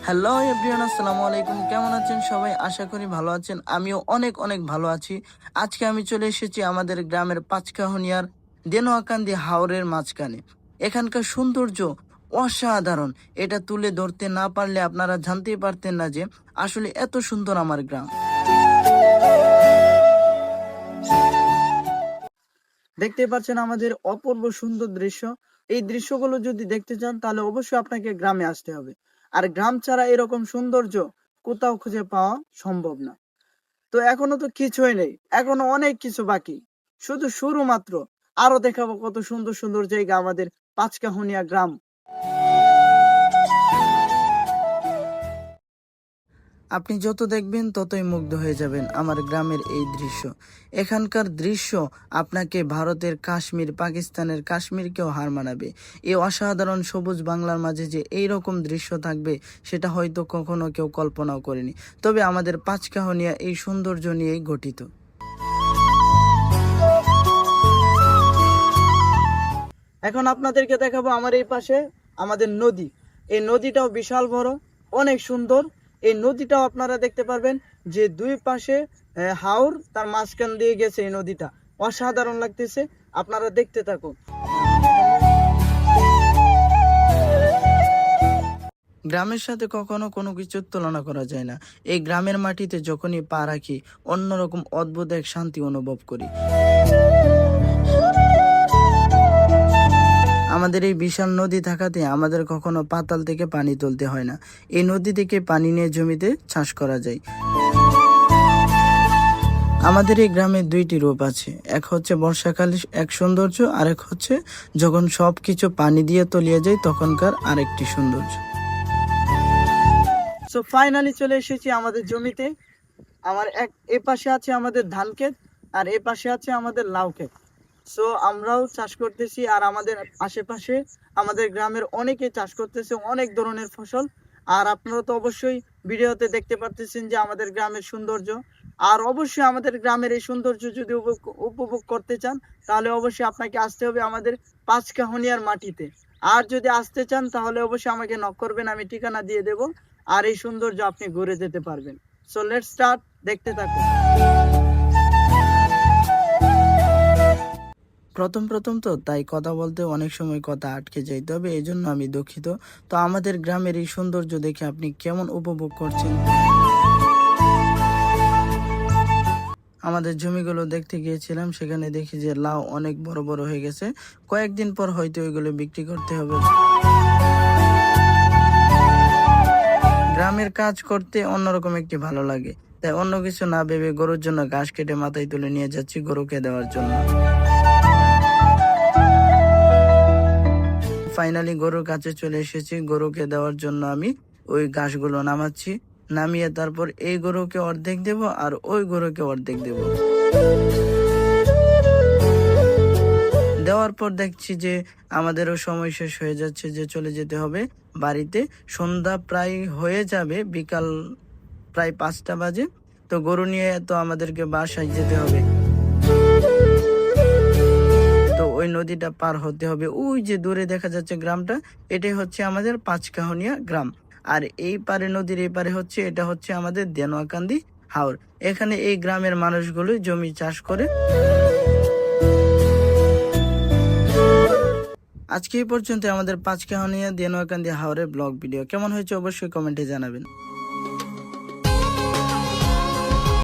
Hello everyone, আসসালামু আলাইকুম। কেমন আছেন সবাই? আশা করি ভালো আছেন। আমিও অনেক অনেক ভালো আছি। আজকে আমি চলে এসেছি আমাদের গ্রামের পাঁচকাহনিয়ার দেনোয়াকান্দি হাওরের মাঝখানে। এখানকার সৌন্দর্য অসাধারণ। এটা তুলে ধরতে না পারলে আপনারা জানতেই পারতেন না যে আসলে এত সুন্দর আমার গ্রাম। দেখতে পাচ্ছেন আমাদের অপূর্ব সুন্দর দৃশ্য। এই দৃশ্যগুলো যদি দেখতে চান তাহলে অবশ্যই আপনাকে গ্রামে আসতে হবে। আর গ্রাম ছাড়া এরকম সৌন্দর্য কোথাও খুঁজে পাওয়া সম্ভব না। তো এখনো তো কিছুই নেই, এখনো অনেক কিছু বাকি, শুধু শুরু মাত্র। আরো দেখাবো কত সুন্দর সুন্দর জায়গা আমাদের পাঁচকাহনিয়া গ্রাম। আপনি যত দেখবেন ততই মুগ্ধ হয়ে যাবেন আমার গ্রামের এই দৃশ্য। এখানকার দৃশ্য আপনাকে ভারতের কাশ্মীর, পাকিস্তানের কাশ্মীরকেও হার মানাবে। এই অসাধারণ সবুজ বাংলার মাঝে যে এই রকম দৃশ্য থাকবে সেটা হয়তো কখনো কেউ কল্পনাও করেনি। তবে আমাদের পাঁচকাহনিয়া এই সৌন্দর্য নিয়েই গঠিত। এখন আপনাদেরকে দেখাবো আমার এই পাশে আমাদের নদী। এই নদীটাও বিশাল বড়, অনেক সুন্দর। এই নদীটাও আপনারা দেখতে পারবেন যে দুই পাশে হাওর, তার মাঝখান দিয়ে গেছে এই নদীটা। অসাধারণ লাগতেছে, আপনারা দেখতে থাকুন। গ্রামের সাথে কখনো কোনো কিছুর তুলনা করা যায় না। এই গ্রামের মাটিতে যখনই পা রাখি অন্যরকম অদ্ভুত এক শান্তি অনুভব করি। আমাদের এই বিশাল নদী থাকাতে আমাদের কখনো পাতাল থেকে পানি তুলতে হয় না। এই নদী থেকে পানি নিয়ে জমিতে চাষ করা যায়। আমাদের এই গ্রামে দুইটি রূপ আছে, এক হচ্ছে বর্ষাকালে এক সৌন্দর্য, আর এক হচ্ছে যখন সবকিছু পানি দিয়ে তলিয়ে যায় তখনকার আরেকটি সৌন্দর্য। সো ফাইনালি চলে এসেছি আমাদের জমিতে। আমার এ পাশে আছে আমাদের ধান ক্ষেত, আর এ পাশে আছে আমাদের লাউ ক্ষেত। সো আমরাও চাষ করতেছি, আর আমাদের আশেপাশে আমাদের গ্রামের অনেকে চাষ করতেছে অনেক ধরনের ফসল। আর আপনারা তো অবশ্যই ভিডিওতে দেখতে পারতেছেন যে আমাদের গ্রামের সৌন্দর্য। আর অবশ্যই আমাদের গ্রামের এই সৌন্দর্য যদি উপভোগ করতে চান তাহলে অবশ্যই আপনাকে আসতে হবে আমাদের পাঁচকাহনিয়ার মাটিতে। আর যদি আসতে চান তাহলে অবশ্যই আমাকে নক করবেন, আমি ঠিকানা দিয়ে দেব। আর এই সৌন্দর্য আপনি ঘুরে যেতে পারবেন। সো লেটস স্টার্ট, দেখতে থাকুন। প্রথম প্রথম তো তাই কথা বলতে অনেক সময় কথা আটকে যায়, তবে এই জন্য আমি দুঃখিত। তো আমাদের গ্রামের এই সৌন্দর্য দেখে আপনি কেমন উপভোগ করছেন? আমাদের জমিগুলো দেখতে গিয়েছিলাম, সেখানে দেখি যে লাউ অনেক বড় বড় হয়ে গেছে। কয়েকদিন পর হয়তো ওইগুলো বিক্রি করতে হবে। গ্রামের কাজ করতে অন্যরকম একটি ভালো লাগে, তাই অন্য কিছু না ভেবে গরুর জন্য ঘাস কেটে মাথায় তুলে নিয়ে যাচ্ছি গরুকে দেওয়ার জন্য। ফাইনালি গরুর কাছে চলে এসেছি, গরুকে দেওয়ার জন্য আমি ওই ঘাসগুলো নামাচ্ছি। নামিয়ে তারপর এই গরুকে অর্ধেক দেব আর ওই গরুকে অর্ধেক দেব। দেওয়ার পর দেখছি যে আমাদেরও সময় শেষ হয়ে যাচ্ছে, যে চলে যেতে হবে বাড়িতে। সন্ধ্যা প্রায় হয়ে যাবে, বিকাল প্রায় 5টা বাজে। তো গরু নিয়ে তো আমাদেরকে বাসায় যেতে হবে। তো ওই নদীটা পার হতে হবে। ওই যে দূরে দেখা যাচ্ছে গ্রামটা, এটাই হচ্ছে আমাদের পাঁচকাহনিয়া গ্রাম। আর এই পারে, নদীর এই পারে হচ্ছে, এটা হচ্ছে আমাদের দেনোয়াকান্দি হাওর। এখানে এই গ্রামের মানুষগুলো জমি চাষ করে। আজকে এই পর্যন্ত আমাদের পাঁচকাহনিয়া দেনোয়াকান্দি হাওরের ব্লগ ভিডিও কেমন হয়েছে অবশ্যই কমেন্টে জানাবেন।